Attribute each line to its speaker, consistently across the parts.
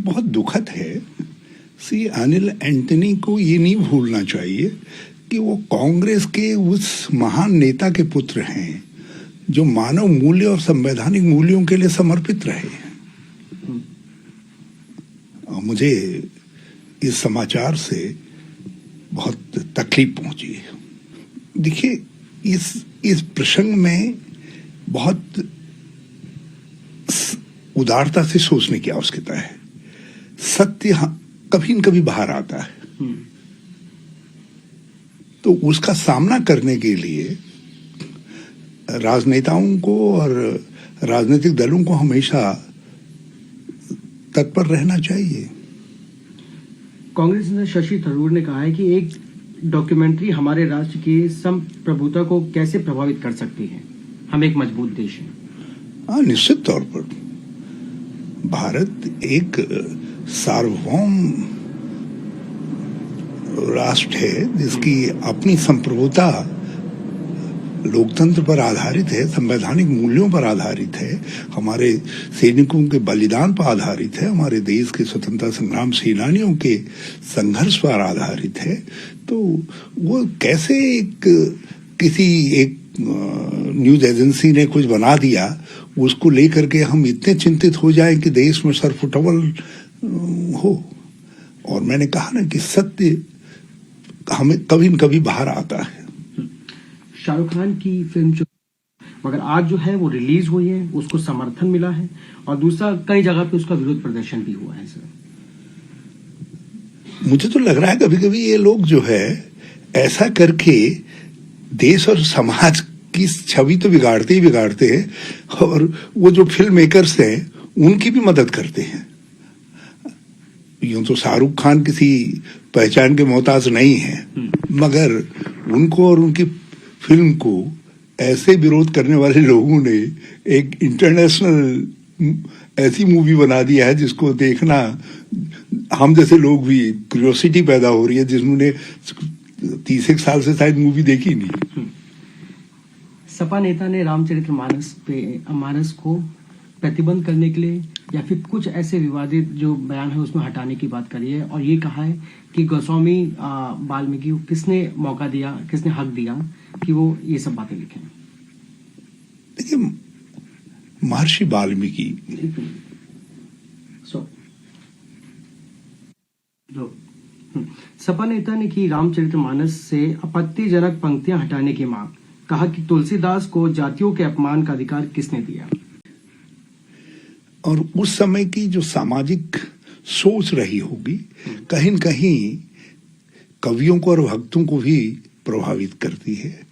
Speaker 1: बहुत दुखद है। अनिल एंटनी को ये नहीं भूलना चाहिए कि वो कांग्रेस के उस महान नेता के पुत्र हैं जो मानव मूल्य और संवैधानिक मूल्यों के लिए समर्पित रहे। और मुझे इस समाचार से बहुत तकलीफ पहुंची। देखिए, इस प्रसंग में बहुत उदारता से सोचने की आवश्यकता है। सत्य कभी न कभी बाहर आता है, तो उसका सामना करने के लिए राजनेताओं को और राजनीतिक दलों को हमेशा तत्पर रहना चाहिए।
Speaker 2: कांग्रेस ने शशि थरूर ने कहा है कि एक डॉक्यूमेंट्री हमारे राष्ट्र की संप्रभुता को कैसे प्रभावित कर सकती है। हम एक मजबूत देश हैं।
Speaker 1: हाँ, निश्चित तौर पर भारत एक सार्वभौम राष्ट्र है जिसकी अपनी संप्रभुता लोकतंत्र पर आधारित है, संवैधानिक मूल्यों पर आधारित है, हमारे सैनिकों के बलिदान पर आधारित है, हमारे देश के स्वतंत्रता संग्राम सेनानियों के संघर्ष पर आधारित है। तो वो कैसे किसी एक न्यूज एजेंसी ने कुछ बना दिया, उसको लेकर के हम इतने चिंतित हो जाएं कि देश में सरफुटबल हो। और मैंने कहा ना कि सत्य हमें कभी न कभी बाहर आता है।
Speaker 2: शाहरुख खान की फिल्म जो मगर आज जो है वो रिलीज हुई है, उसको समर्थन मिला है, और दूसरा कई जगह पे उसका विरोध प्रदर्शन भी हुआ है। सर,
Speaker 1: मुझे तो लग रहा है कभी कभी ये लोग जो है ऐसा करके देश और समाज की छवि तो बिगाड़ते ही बिगाड़ते हैं, और वो जो फिल्म मेकर्स हैं उनकी भी मदद करते हैं। यूं तो शाहरुख खान किसी पहचान के मोहताज नहीं है, मगर उनको और उनकी फिल्म को ऐसे विरोध करने वाले लोगों ने एक इंटरनेशनल ऐसी मूवी बना दिया है जिसको देखना हम जैसे लोग भी क्यूरियोसिटी पैदा हो रही है, जिन्होंने 30 साल से शायद मूवी देखी नहीं।
Speaker 2: सपा नेता ने रामचरितमानस को प्रतिबंध करने के लिए या फिर कुछ ऐसे विवादित जो बयान है उसमें हटाने की बात करी है, और ये कहा है कि गोस्वामी वाल्मीकि को किसने मौका दिया, किसने हक दिया कि वो ये सब बातें लिखें।
Speaker 1: देखिए, महर्षि वाल्मीकि
Speaker 2: सपा नेता ने की रामचरितमानस से आपत्तिजनक पंक्तियां हटाने की मांग। कहा कि तुलसीदास को जातियों के अपमान का अधिकार किसने दिया।
Speaker 1: और उस समय की जो सामाजिक सोच रही होगी कहीं न कहीं कवियों को और भक्तों को भी प्रभावित करती है।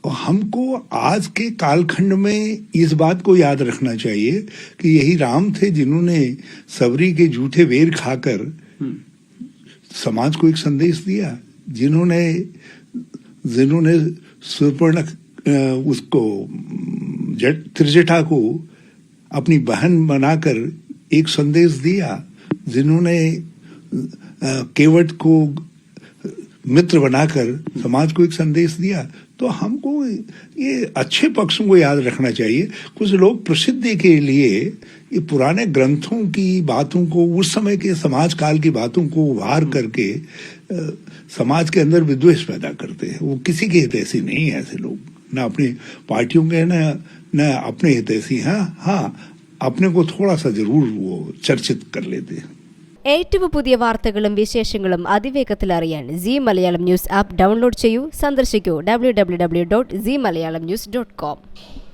Speaker 1: और हमको आज के कालखंड में इस बात को याद रखना चाहिए कि यही राम थे जिन्होंने सबरी के जूठे बेर खाकर समाज को एक संदेश दिया, जिन्होंने सुपर्णा उसको त्रिजटा को अपनी बहन बनाकर एक संदेश दिया, जिन्होंने केवट को मित्र बनाकर समाज को एक संदेश दिया। तो हमको ये अच्छे पक्षों को याद रखना चाहिए। कुछ लोग प्रसिद्धि के लिए ये पुराने ग्रंथों की बातों को, उस समय के समाज काल की बातों को उभार करके समाज के अंदर विद्वेष पैदा करते हैं। वो किसी के हितैषी नहीं है ऐसे लोग, ना अपनी पार्टियों के ना अपने हितैषी। हाँ, अपने को थोड़ा सा जरूर वो चर्चित कर लेते हैं।
Speaker 3: ഏറ്റവും പുതിയ വാർത്തകളും വിശേഷങ്ങളും അതിവേഗത്തിൽ അറിയാൻ Zee Malayalam news app download ചെയ്യൂ. സന്ദർശിക്കൂ www.zeemalayalamnews.com.